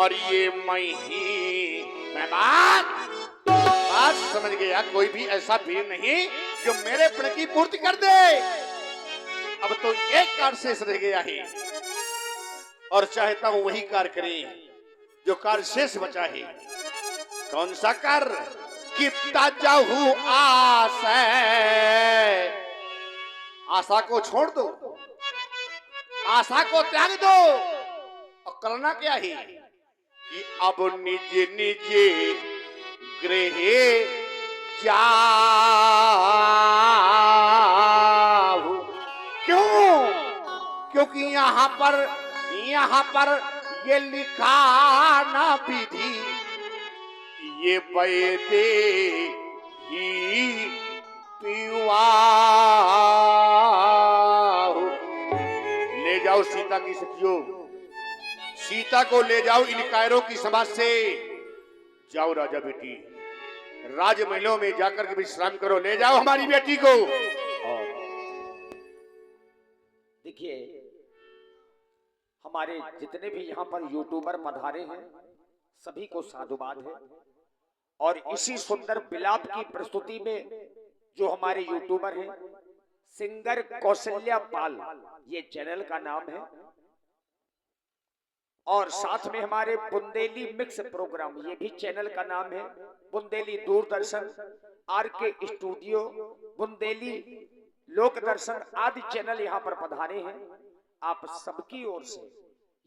और ये मैं ही। मैं बात समझ गया। कोई भी ऐसा वीर नहीं जो मेरे प्रण की पूर्ति कर दे। अब तो एक कार्य शेष रह गया है और चाहता हूं वही कार्य करें जो कार्य शेष बचा है। कौन सा कार्य? कि ताजाहू आशा को छोड़ दो, आशा को त्याग दो और करना क्या है कि अब निज निज गृह जाओ। क्यों? क्योंकि यहाँ पर ये लिखा ना विधि, ये वैदे ही पीवा। ले जाओ सीता की सखियों, सीता को ले जाओ इन कायरों की समाज से। जाओ राजा बेटी, राजमहलों में जाकर के विश्राम करो। ले जाओ हमारी बेटी को। देखिए, हमारे जितने भी यहाँ पर यूट्यूबर पधारे हैं सभी को साधुवाद है। और इसी सुंदर विलाप की प्रस्तुति में जो हमारे यूट्यूबर हैं, सिंगर कौशल्या पाल, ये चैनल का नाम है। और साथ में हमारे बुंदेली मिक्स प्रोग्राम, ये भी चैनल का नाम है। बुंदेली दूरदर्शन, आरके स्टूडियो, बुंदेली लोक दर्शन आदि चैनल यहाँ पर पधारे हैं। आप सबकी ओर से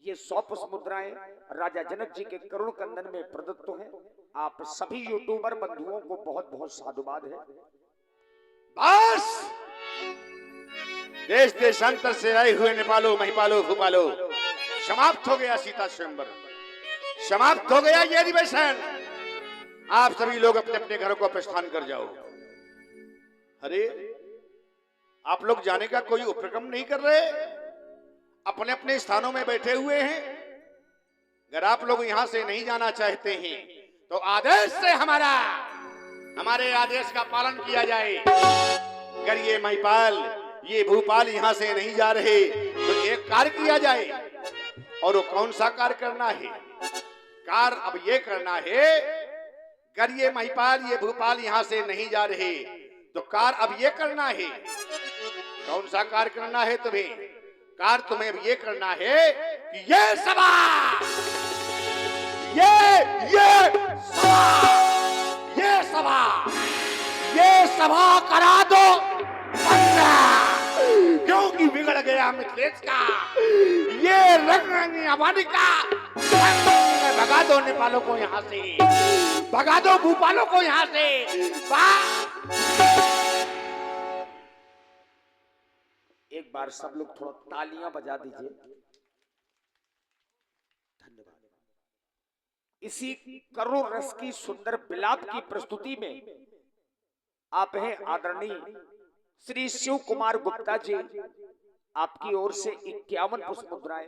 ये 100 पुष्प मुद्राएं राजा जनक जी के करुण कंदन में प्रदत्त हैं। आप सभी यूट्यूबर बंधुओं को बहुत बहुत साधुवाद है। बस देश देशांतर से आए हुए नेपालो महिपालो भूपालो, समाप्त हो गया सीता स्वयंवर, समाप्त हो गया ये अधिवेशन। आप सभी लोग अपने अपने घरों को प्रस्थान कर जाओ। अरे आप लोग जाने का कोई उपक्रम नहीं कर रहे, अपने अपने स्थानों में बैठे हुए हैं। अगर आप लोग यहां से नहीं जाना चाहते हैं तो आदेश से हमारे आदेश का पालन किया जाए। अगर ये महिपाल ये भूपाल यहां से नहीं जा रहे तो एक कार्य किया जाए। और वो कौन सा कार्य करना है? कार्य अब ये करना है, अगर ये महिपाल ये भूपाल यहां से नहीं जा रहे तो कार्य अब ये करना है। कौन सा कार्य करना है तुम्हें? कार्य तुम्हें अब ये करना है कि ये सभा करा दो क्योंकि बिगड़ गया मिथिलेश का ये रंग आबादी का। भगा दो नेपालों को यहाँ से, भगा दो भूपालों को यहाँ से। एक बार सब लोग थोड़ा तालियां बजा दीजिए। धन्यवाद। इसी करुण रस की सुंदर विलाप की प्रस्तुति में आप हैं आदरणीय श्री शिव कुमार गुप्ता जी, आपकी ओर से 51 पुष्प मुद्राएं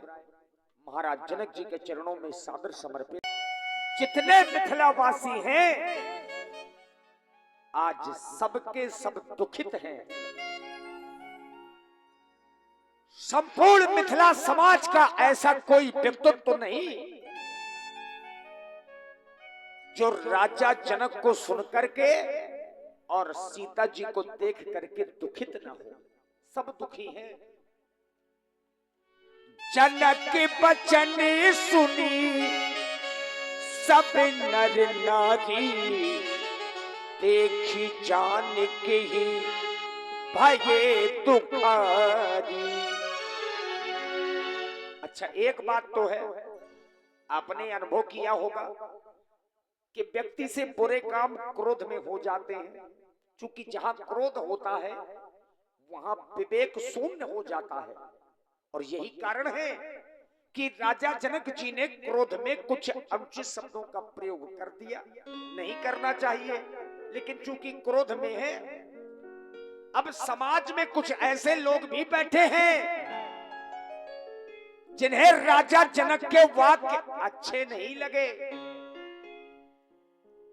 महाराज जनक जी के चरणों में सादर समर्पित। जितने मिथिलावासी हैं आज सबके सब दुखित हैं। संपूर्ण मिथिला समाज का ऐसा कोई व्यक्तित्व तो नहीं जो राजा जनक को सुन करके और सीता जी को देख करके दुखित न हो। सब दुखी हैं। जनक बचन सुनी सब नर नारी, देखी जान के ही भये दुखारी। अच्छा, एक बात तो है, आपने अनुभव किया होगा कि व्यक्ति से बुरे काम क्रोध में हो जाते हैं। क्योंकि जहां क्रोध होता है वहां विवेक शून्य हो जाता है। और यही कारण है कि राजा जनक जी ने क्रोध में कुछ अनुचित शब्दों का प्रयोग कर दिया। नहीं करना चाहिए, लेकिन चूंकि क्रोध में है। अब समाज में कुछ ऐसे लोग भी बैठे हैं जिन्हें राजा जनक के वाक्य अच्छे नहीं लगे,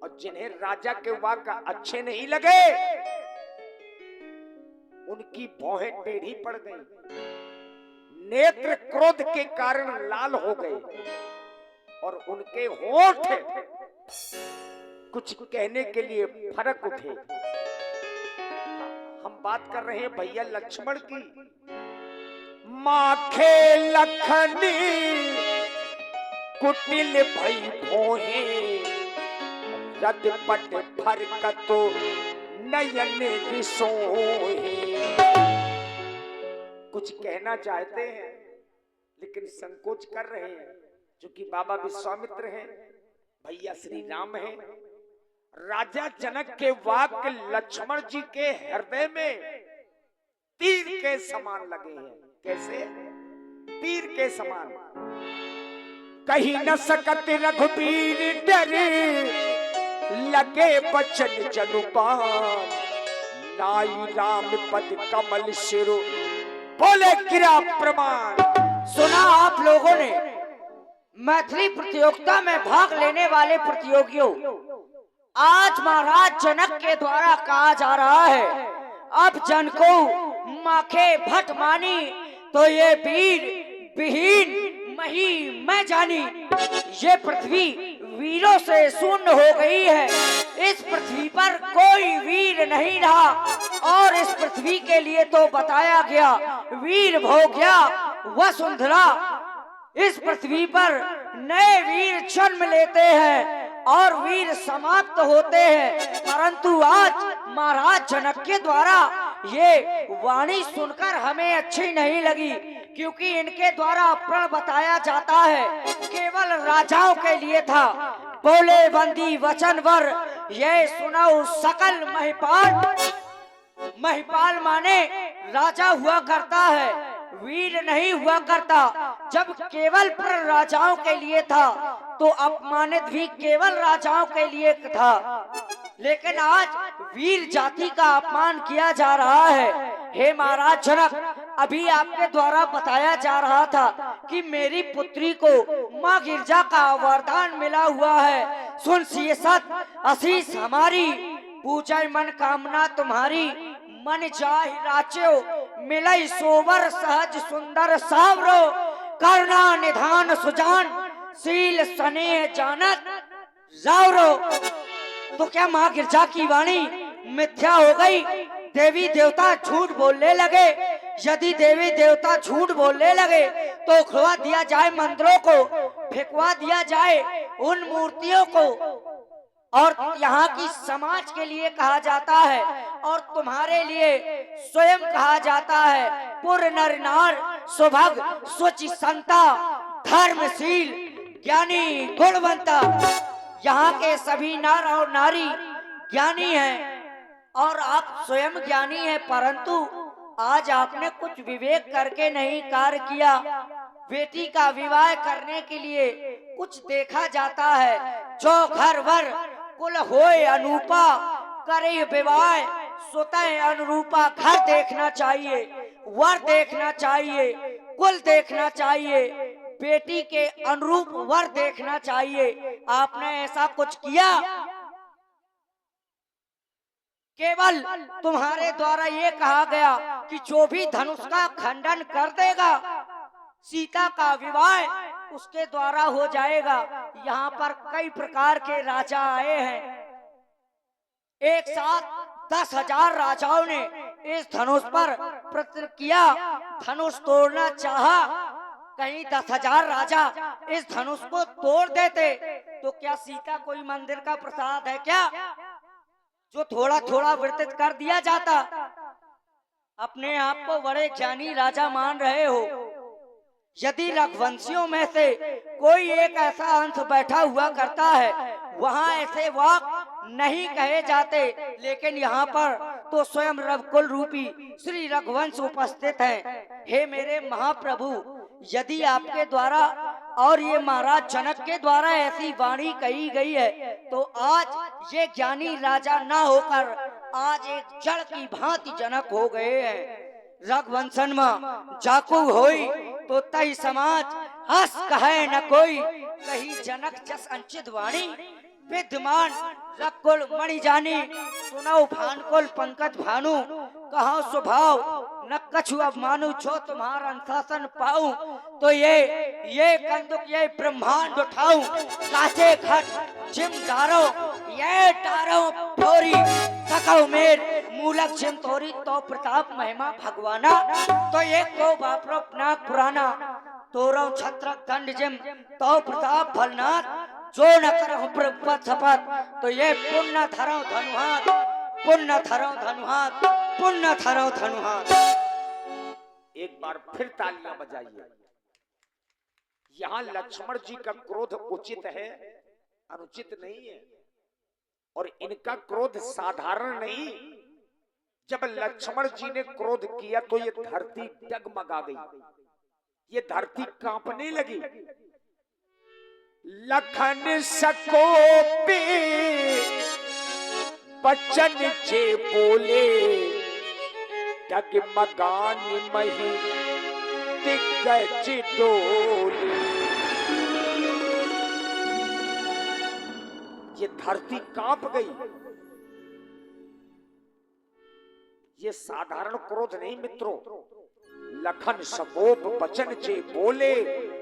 और जिन्हें राजा के वाक्य अच्छे नहीं लगे उनकी भौहें टेढ़ी पड़ गई, नेत्र क्रोध के कारण लाल हो गए और उनके होठ कुछ कहने के लिए फर्क उठे। हम बात कर रहे हैं भैया लक्ष्मण की। माखे लखनी कुटिल भई भोहे, रद पट फरकतो नयन विसोहे। कुछ कहना चाहते हैं लेकिन संकोच कर रहे हैं, क्योंकि बाबा विश्वामित्र हैं, भैया श्री राम हैं। राजा जनक के वाक्य लक्ष्मण जी के हृदय में तीर के समान लगे हैं। कैसे? तीर के समान। कहीं न सकत रघुबीर डरे, लगे बचन जनुपान, नाई राम पद कमल शिरो, बोले गिरा प्रमाण। सुना आप लोगों ने, मैथिली प्रतियोगिता में भाग लेने वाले प्रतियोगियों, आज महाराज जनक के द्वारा कहा जा रहा है, अब जन को माखे भट मानी तो ये वीर विहीन मही मैं जानी। ये पृथ्वी वीरों से शून्य हो गई है, इस पृथ्वी पर कोई वीर नहीं रहा, और इस पृथ्वी के लिए तो बताया गया वीर भोग्या वसुंधरा। इस पृथ्वी पर नए वीर जन्म लेते हैं और वीर समाप्त होते हैं, परंतु आज महाराज जनक के द्वारा ये वाणी सुनकर हमें अच्छी नहीं लगी, क्योंकि इनके द्वारा प्रण बताया जाता है केवल राजाओं के लिए था। बोले बंदी वचन वर, ये सुनाओ सकल महिपाल। महिपाल माने राजा हुआ करता है, वीर नहीं हुआ करता। जब केवल प्रण राजाओं के लिए था तो अपमानित भी केवल राजाओं के लिए था, लेकिन आज वीर जाति का अपमान किया जा रहा है। हे महाराज जनक, अभी आपके द्वारा बताया जा रहा था कि मेरी पुत्री को माँ गिरजा का वरदान मिला हुआ है। सुन सिए सत आशीष हमारी, पूजा मन कामना तुम्हारी, मन जाहि राच्यो मिलई सोवर सहज सुंदर सावरो, करुणा निधान सुजान शील स्नेह जानत जावरो। तो क्या माँ गिरजा की वाणी मिथ्या हो गई? देवी देवता झूठ बोलने लगे? यदि देवी देवता झूठ बोलने लगे तो उखड़वा दिया जाए मंदिरों को, फेंकवा दिया जाए उन मूर्तियों को। और यहाँ की समाज के लिए कहा जाता है और तुम्हारे लिए स्वयं कहा जाता है, पुर नर नार सुभग सुचि संता, धर्मशील ज्ञानी गुणवंता। यहाँ के सभी नर और नारी ज्ञानी हैं और आप स्वयं ज्ञानी हैं, परंतु आज आपने कुछ विवेक करके नहीं कार्य किया। बेटी का विवाह करने के लिए कुछ देखा जाता है, जो घर वर कुल होए अनूपा, करे विवाह सुतः अनुरूपा। घर देखना चाहिए, वर देखना चाहिए, कुल देखना चाहिए, बेटी के अनुरूप वर देखना चाहिए। आपने ऐसा कुछ किया? केवल तुम्हारे द्वारा ये कहा गया कि जो भी धनुष का खंडन कर देगा सीता का विवाह उसके द्वारा हो जाएगा। यहाँ पर कई प्रकार के राजा आए हैं, एक साथ 10,000 राजाओं ने इस धनुष पर प्रयत्न किया, धनुष तोड़ना चाहा। कहीं 10,000 राजा इस धनुष को तोड़ देते तो क्या सीता कोई मंदिर का प्रसाद है क्या, जो थोड़ा थोड़ा वितरित कर दिया जाता? अपने आप को बड़े ज्ञानी राजा मान रहे हो। यदि रघुवंशियों में से कोई एक ऐसा अंश बैठा हुआ करता है, वहाँ ऐसे वाक नहीं कहे जाते, लेकिन यहाँ पर तो स्वयं रघुकुल रूपी श्री रघुवंश उपस्थित हैं। हे मेरे महाप्रभु, यदि आपके द्वारा और ये महाराज जनक के द्वारा ऐसी वाणी कही गई है तो आज ये ज्ञानी राजा ना होकर आज एक जड़ की भांति जनक हो गए हैं। रघुवंशन में जाकू होई तो तई समाज हस कहे न कोई, कही जनक जस अंचित वाणी विद्यमान रघुकुल मणि जानी। सुनाओ भानुकुल पंकज भानु, कहा स्वभाव न कछु अब मानू छो तुम्हारा अनुशासन पाऊं, तो ये कंदुक ये ब्रह्मांड उठाऊं, काचे खट जिम डारो ये डारो थोरी सकौ मेर मूलक जिम थोरी तो प्रताप महिमा भगवाना, तो ये को बापरो अपना पुराना तोरो छत्र दंड जिम तो प्रताप भलनाथ, जो न करहु प्रपत शपथ, तो ये पुण्य धरो धनुहात, पुण्य धरो धनुहात, पुण्य धरो धनुहात। एक बार फिर तालियां बजाइए। यहाँ लक्ष्मण जी का क्रोध उचित है, अनुचित नहीं है, और इनका क्रोध साधारण नहीं। जब लक्ष्मण जी ने क्रोध किया तो ये धरती डगमगा गई, ये धरती कांपने लगी। लखन सकोपे बचन जे बोले, डगमगान मही दिग्गज डोले। ये धरती कांप गई। ये साधारण क्रोध नहीं मित्रों, लखन सकोप बचन जे बोले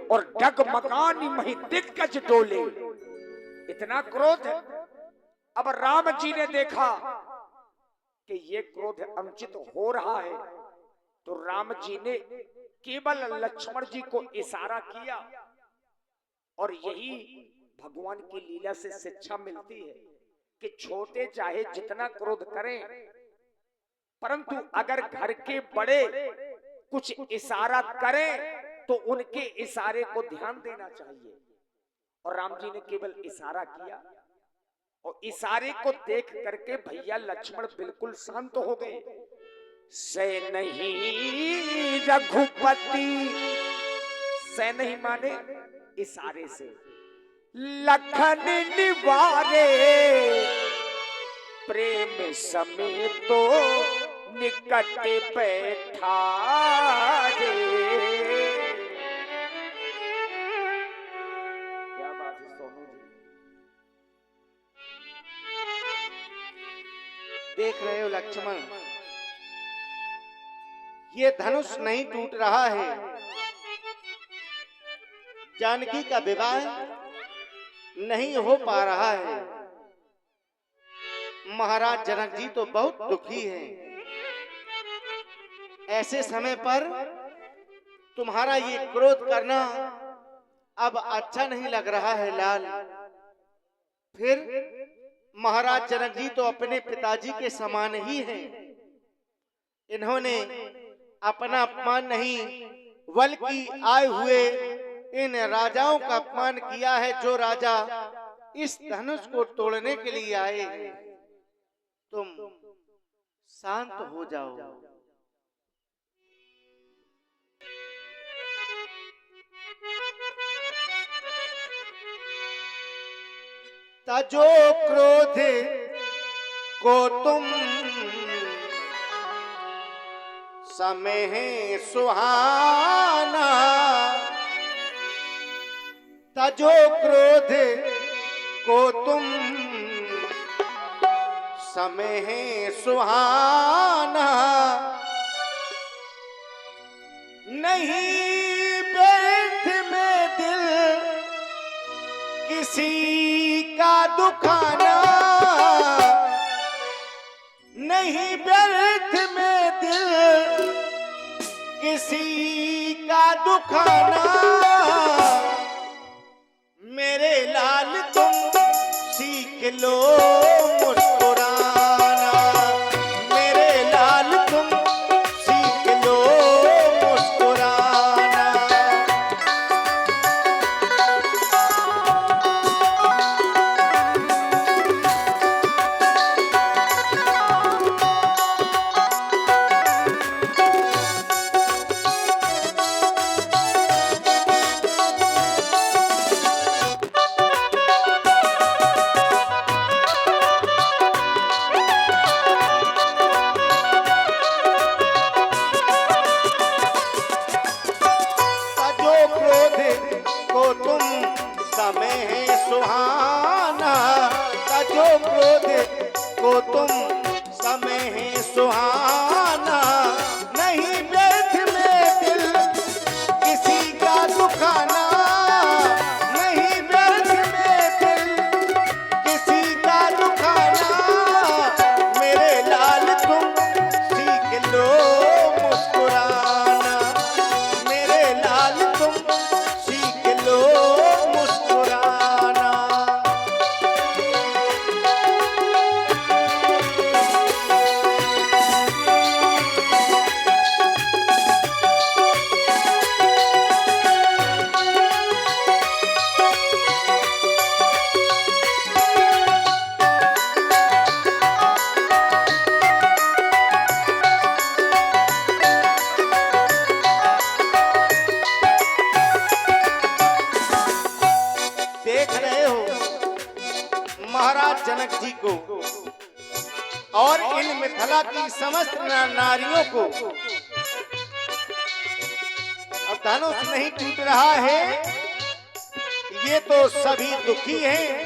और डगमगान मही दिग्गज डोले। इतना क्रोध। अब राम जी ने देखा कि ये क्रोध अनुचित हो रहा है, तो राम जी ने केवल लक्ष्मण जी को इशारा किया, और यही भगवान की लीला से शिक्षा मिलती है कि छोटे चाहे जितना क्रोध करें, परंतु अगर घर के बड़े कुछ इशारा करें तो उनके इशारे को ध्यान देना चाहिए। और राम जी ने केवल इशारा किया, और इशारे को देख करके भैया लक्ष्मण बिल्कुल शांत हो गए। से नहीं रघुपति, से नहीं माने इशारे से, लखन निवारे प्रेम समेत तो निकट बैठा रे। क्या बात है सोनू जी, देख रहे हो लक्ष्मण, ये धनुष नहीं टूट रहा है। जानकी का विवाह नहीं हो पा रहा है। महाराज जनक जी तो बहुत दुखी हैं। ऐसे समय पर तुम्हारा ये क्रोध करना अब अच्छा नहीं लग रहा है लाल। फिर महाराज जनक जी तो अपने पिताजी के समान ही हैं। इन्होंने अपना अपमान नहीं बल्कि आए हुए इन राजाओं का अपमान किया है, जो राजा इस धनुष को तोड़ने के लिए आए हैं। तुम शांत हो जाओ। तजो क्रोध को तुम समय सुहाना, तजो क्रोध को तुम समय सुहाना, नहीं व्यर्थ में दिल किसी का दुखाना, नहीं व्यर्थ में दिल किसी का दुखाना। मेरे लाल तुम सीख लो मुस्कुराना, मेरे लाल तुम सीख लो मुस्कुराना। को तुम समय सुहाना, नहीं और इन मिथिला की समस्त नारियों को अब धनुष नहीं टूट रहा है, ये तो सभी दुखी हैं।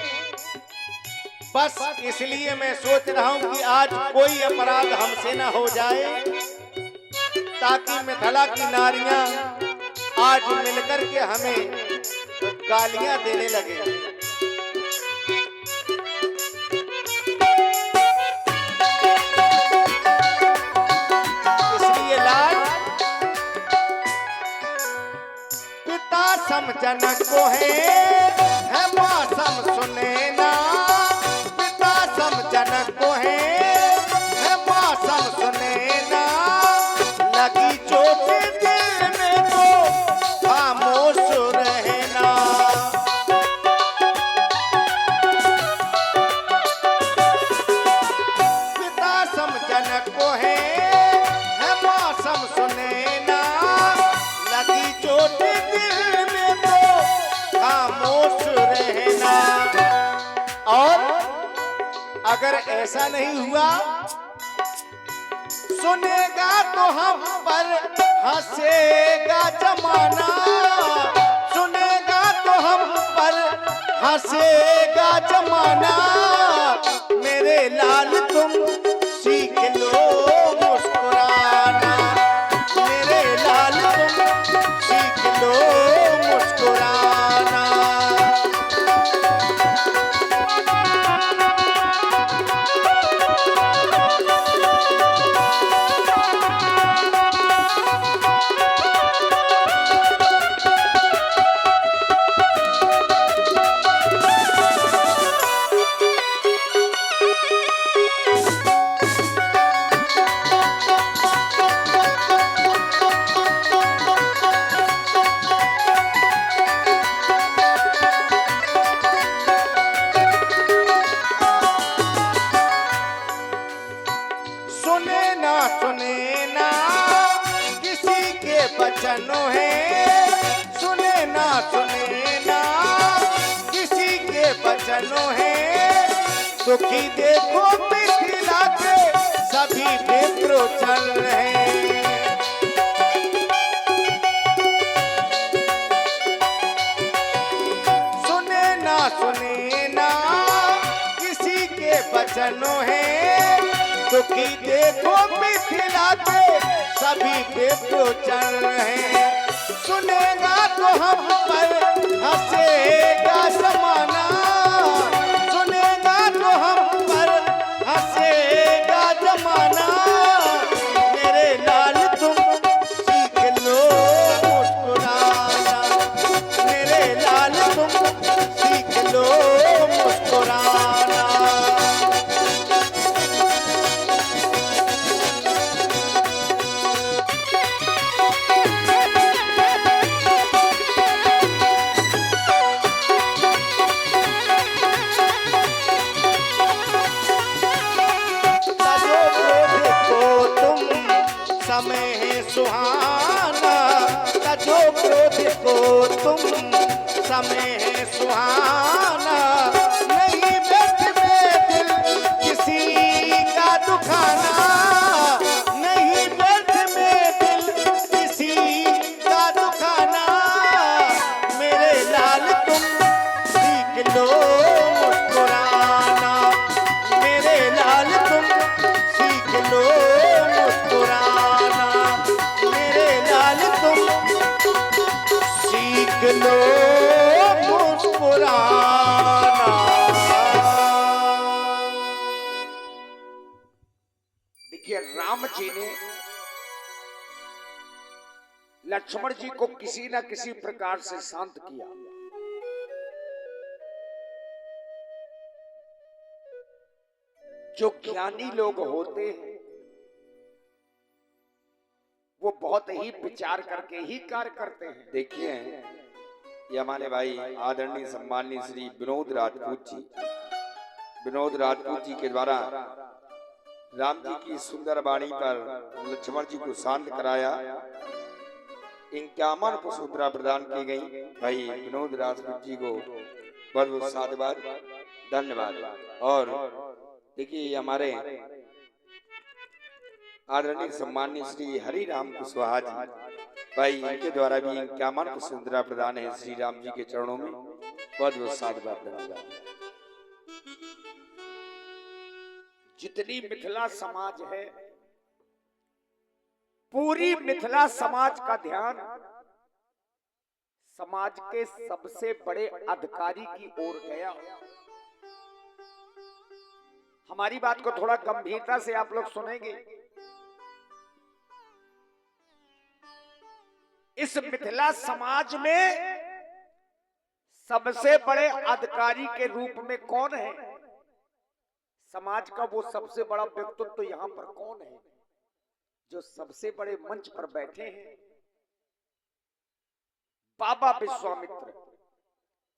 बस इसलिए मैं सोच रहा हूं कि आज कोई अपराध हमसे ना हो जाए, ताकि मिथिला की नारियां आज मिलकर के हमें गालियां देने लगे। इसलिए लाल पिता सम जनक को है मौसम सुने ना, पिता सम जनक को है मौसम सुने ना, लगी चोट दिल में तो खामोश रहना। पिता सम जनक को है मौसम सुने ना, लगी चोट दिल में तो खामोश रहना। और अगर ऐसा नहीं हुआ, सुनेगा तो हम पर हंसेगा जमाना, सुनेगा तो हम पर हंसेगा जमाना। मेरे लाल तुम सीख लो मुस्कुराना, मेरे लाल तुम सीख लो मुस्कुराना। सुने ना किसी के बचनों है, सुने ना किसी के बचनों है। दुखी देखो मिथिला के सभी मित्रों चल रहे। सुने ना किसी के बचनों है, दुखी देखो मिथिला के सभी बेटो चल रहे। सुनेगा तो हम पर हंसेगा जमाना, सुनेगा तो हम पर हंसेगा जमाना। मेरे लाल तुम सीख लो मुस्कुराना, मेरे लाल तुम सीख लो मुस्कुराना। समय है सुहाना, तजो क्रोध को तुम समय है सुहाना। नहीं व्यर्थ में दिल किसी का दुखाना, नहीं व्यर्थ में दिल किसी का दुखाना। मेरे लाल तुम सीख लो मुस्कुराना, मेरे लाल तुम सीख लो मुस्कुराना, मेरे लाल तुम सीख लो मुस्कुराना। देखिए, राम जी ने लक्ष्मण जी को किसी न किसी प्रकार से शांत किया। जो ज्ञानी लोग होते हैं वो बहुत ही विचार करके ही कार्य करते हैं। देखिए, ये हमारे भाई आदरणीय सम्माननीय श्री विनोद राजपूत जी के द्वारा राम जी की सुंदर वाणी पर लक्ष्मण जी को शांत कराया। 51 पुष्पमुद्रा प्रदान की गई। भाई विनोद राजपूत जी को बहुत बहुत साधुवाद, धन्यवाद। और देखिए, हमारे आदरणीय सम्माननीय श्री हरि राम कुशवाहा जी भाई, इनके द्वारा भी इक्यावन मुद्रा प्रदान है श्री राम जी के चरणों में। बहुत बहुत साधुवाद धन्यवाद। जितनी मिथिला समाज है, पूरी मिथिला समाज का ध्यान समाज के सबसे बड़े अधिकारी की ओर गया। हमारी बात को थोड़ा गंभीरता से आप लोग सुनेंगे। इस मिथिला समाज में सबसे बड़े अधिकारी के रूप में कौन है? समाज का वो सबसे बड़ा व्यक्तित्व तो यहां पर कौन है जो सबसे बड़े मंच पर बैठे हैं? बाबा विश्वामित्र।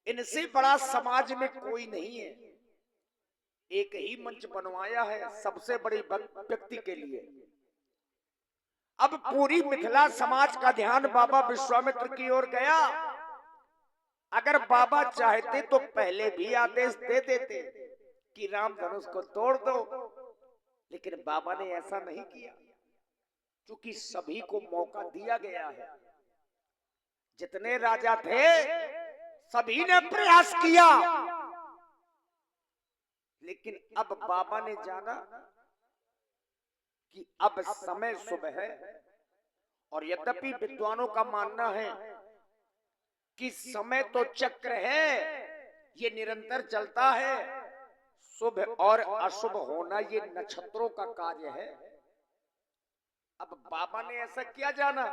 इनसे बड़ा समाज में कोई नहीं है। एक ही मंच बनवाया है सबसे बड़े व्यक्ति के लिए। अब पूरी मिथिला समाज का ध्यान बाबा विश्वामित्र की ओर गया। अगर बाबा चाहते तो पहले भी आदेश दे देते कि राम धनुष को तोड़ दो, लेकिन बाबा ने ऐसा नहीं किया, क्योंकि सभी को मौका दिया गया है। जितने राजा थे सभी ने प्रयास किया, लेकिन अब बाबा ने जाना कि अब समय शुभ है। और यद्यपि विद्वानों का मानना है कि समय तो चक्र है, ये निरंतर चलता है। शुभ और अशुभ होना ये नक्षत्रों का कार्य है। अब बाबा ने ऐसा किया जाना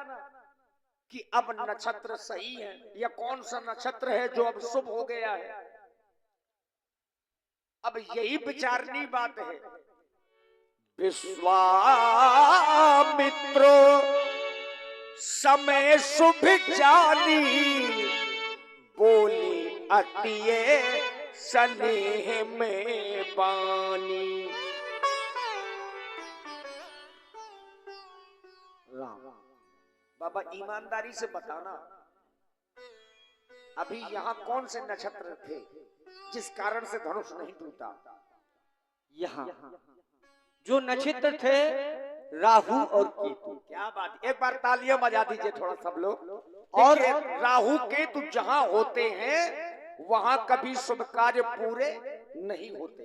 कि अब नक्षत्र सही है, या कौन सा नक्षत्र है जो अब शुभ हो गया है। अब यही विचारनी बात है। विश्वामित्रो समय शुभ जानी, बोली अतिये स्नेह में बानी। राम बाबा ईमानदारी से बताना, अभी यहाँ कौन से नक्षत्र थे जिस कारण से धनुष नहीं टूटा? यहाँ जो नक्षत्र थे राहु और केतु। क्या बात, एक बार तालियां बजा दीजिए थोड़ा सब लोग। और राहु केतु जहां होते हैं वहां कभी शुभ कार्य पूरे नहीं होते।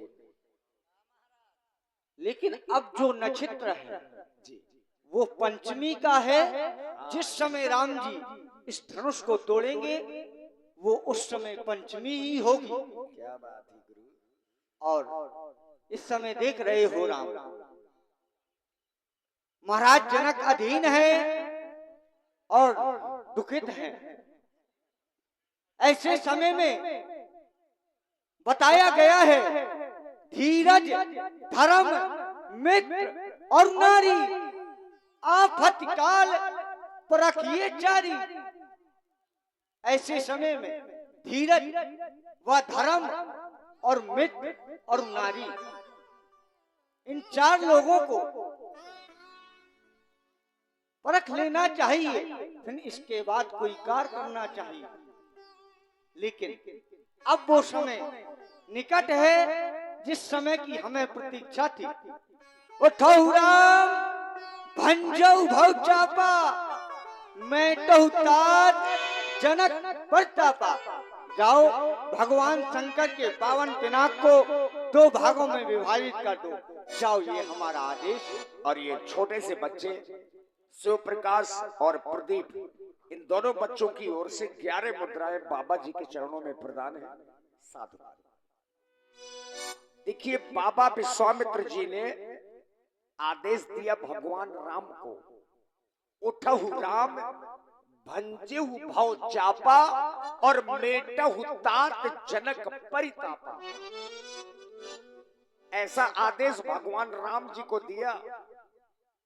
लेकिन अब जो नक्षत्र है वो पंचमी का है। जिस समय राम जी इस धनुष को तोड़ेंगे वो उस समय पंचमी ही होगी। क्या बात है गुरु। और इस समय देख रहे हो राम, महाराज जनक अधीन है और दुखित हैं। ऐसे समय में बताया गया है धीरज, धर्म, मित्र और नारी आफत काल परखिए चारी। ऐसे समय में धीरज व धर्म और मित्र और नारी, इन चार लोगों को परख लेना चाहिए, फिर इसके बाद कोई कार्य करना चाहिए। लेकिन अब वो समय निकट है जिस समय की हमें प्रतीक्षा थी। उठो राम भंजऊ भव चापा, मैं तो तात जनक प्रतापा। जाओ भगवान शंकर के पावन पिनाक को 2 भागों में विभाजित कर दो। जाओ, ये हमारा आदेश। और ये छोटे से बच्चे शिव प्रकाश और प्रदीप, इन दोनों बच्चों की ओर से 11 मुद्राएं बाबा जी के चरणों में प्रदान है। साधु देखिए, बाबा विश्वामित्र जी ने आदेश दिया भगवान राम को, उठहु राम भंजेहु भव चापा और मेटहु तात जनक परितापा। ऐसा आदेश भगवान राम जी को दिया।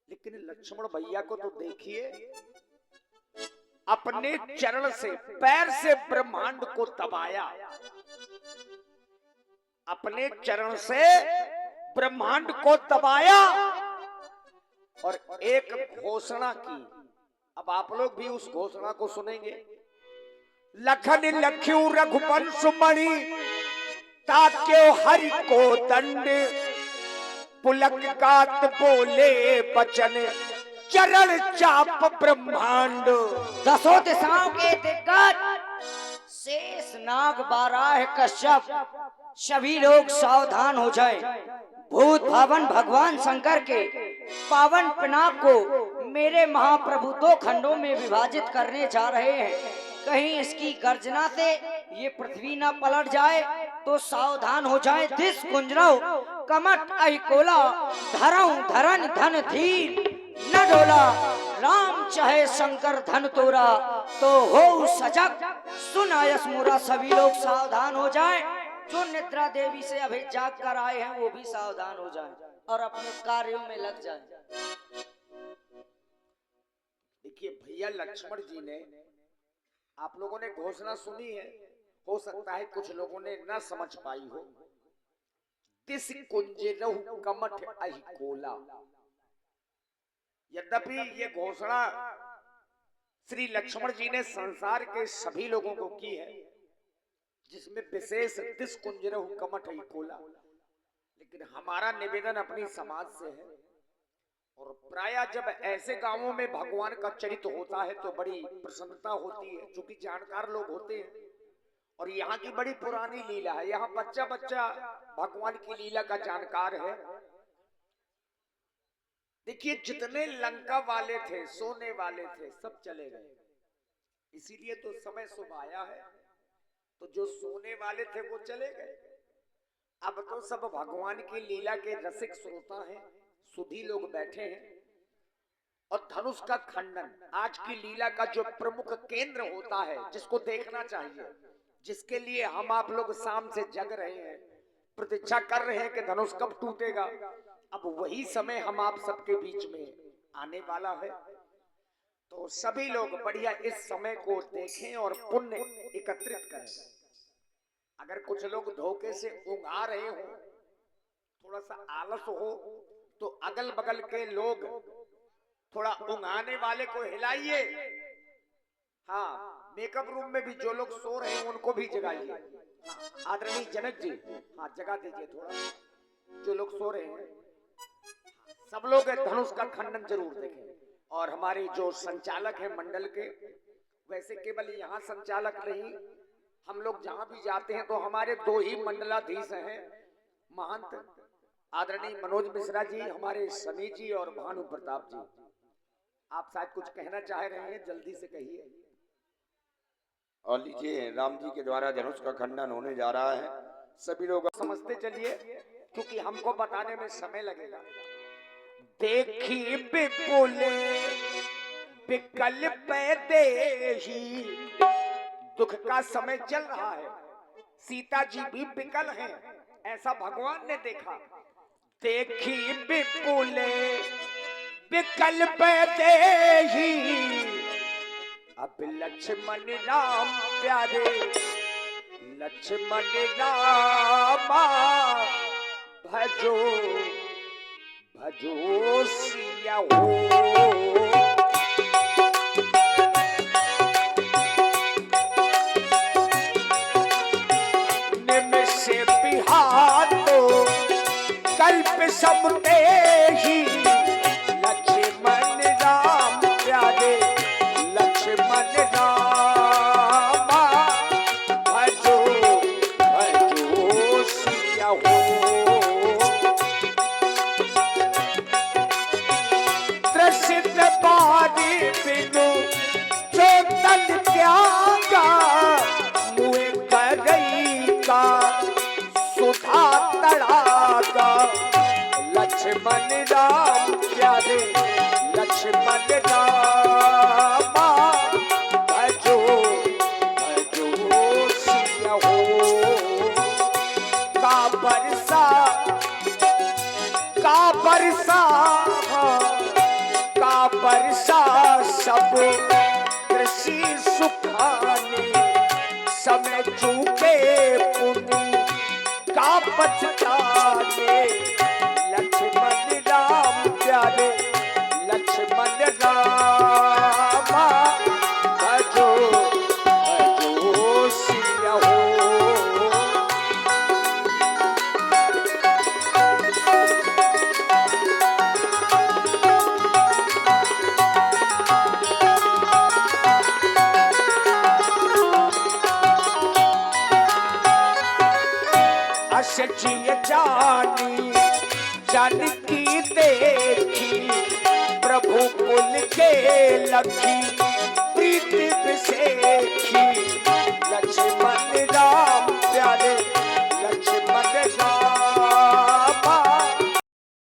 लेकिन लक्ष्मण भैया को तो देखिए, अपने चरण से, पैर से ब्रह्मांड को दबाया। अपने चरण से ब्रह्मांड को दबाया और एक घोषणा की। अब आप लोग भी उस घोषणा को सुनेंगे। लखन लख्यू रघुवंश मणि, ताक्यो हरि को दंड, पुलकात बोले बचन चरण चाप ब्रह्मांड। दसों दिशाओं के दिग्गज शेष नाग बाराह कश्यप सभी लोग सावधान हो जाए। भूत भावन भगवान शंकर के पावन पिनाक को मेरे महाप्रभु दो खंडों में विभाजित करने जा रहे हैं। कहीं इसकी गर्जना से ये पृथ्वी न पलट जाए तो सावधान हो जाए। दिस गुंजराओ कमट अहिकोला धरऊ धरन धन धीर न डोला। राम चाहे शंकर धन तोरा तो हो सजग सुन आयस मोरा। सभी लोग सावधान हो जाएं। जो निद्रा देवी से अभी जाग कर आए हैं वो भी सावधान हो जाएं और अपने कार्यों में लग जाएं। देखिए भैया लक्ष्मण जी ने, आप लोगों ने घोषणा सुनी है, हो सकता है कुछ लोगों ने न समझ पाई हो। तिस कुंजरहु कमठ अहिकोला। यद्यपि ये घोषणा श्री लक्ष्मण जी ने संसार के सभी लोगों को की है, जिसमें विशेष तिस कुंजरहु कमठ अहिकोला, लेकिन हमारा निवेदन अपनी समाज से है। और प्रायः जब ऐसे गांवों में भगवान का चरित्र होता है तो बड़ी प्रसन्नता होती है, क्योंकि जानकार लोग होते हैं और यहाँ की बड़ी पुरानी लीला है। यहाँ बच्चा बच्चा भगवान की लीला का जानकार है। देखिए जितने लंका वाले थे, सोने वाले थे, सब चले गए। इसीलिए तो समय शुभ आया है। तो जो सोने वाले थे वो चले गए। अब तो सब भगवान की लीला के रसिक श्रोता हैं, सुधी लोग बैठे हैं। और धनुष का खंडन आज की लीला का जो प्रमुख केंद्र होता है, जिसको देखना चाहिए, जिसके लिए हम आप लोग शाम से जग रहे हैं, प्रतीक्षा कर रहे हैं कि धनुष कब टूटेगा। अब वही समय हम आप सबके बीच में आने वाला है। तो सभी लोग बढ़िया इस समय को देखें और पुण्य एकत्रित करें। अगर कुछ लोग धोखे से ऊँघा रहे हो, थोड़ा सा आलस हो, तो अगल बगल के लोग थोड़ा ऊँघाने वाले को हिलाइए। हाँ, मेकअप रूम में भी जो लोग सो रहे हैं उनको भी जगाइए। हाँ, आदरणीय जनक जी, हाँ जगा दीजिए थोड़ा जो लोग सो रहे हैं। सब लोग धनुष का खंडन जरूर देखें। और हमारे जो संचालक हैं मंडल के, वैसे केवल यहाँ संचालक नहीं, हम लोग जहाँ भी जाते हैं तो हमारे दो ही मंडलाधीश हैं, महंत आदरणीय मनोज मिश्रा जी, हमारे सनी जी और भानु प्रताप जी। आप शायद कुछ कहना चाह रहे हैं, जल्दी से कहिए। और लीजिए, राम जी के द्वारा धनुष का खंडन होने जा रहा है। सभी लोग समझते चलिए, क्योंकि हमको बताने में समय लगेगा। देखी विपुले विकल्प देही। दुख का समय चल रहा है, सीता जी भी विकल हैं, ऐसा भगवान ने देखा। देखी विपुले विकल्प देही। अब लक्ष्मण राम प्यारे, लक्ष्मण रामा भजो भजो सिया हो। निमिष बिहारो कल्प समते ही। लक्ष्मण राम प्यारे, लक्ष्मण रामा भजो भजो सिया हो। प्रसिद्ध बारी बिनु जो तन त्यागा। मुए करई का सुधा तड़ागा। लक्ष्मण राम प्यारे, लक्ष्मण रामा भजो भजो सिया हो। का बरसा सब कृषि सुखाने। समय चूके पुनि का पछताने। लक्ष्मण राम प्यारे, लक्ष्मण रामा भजो भजो सिया हो। सचिय जानी जानकी देखी प्रभु कुल के लखी प्रीति विशेखी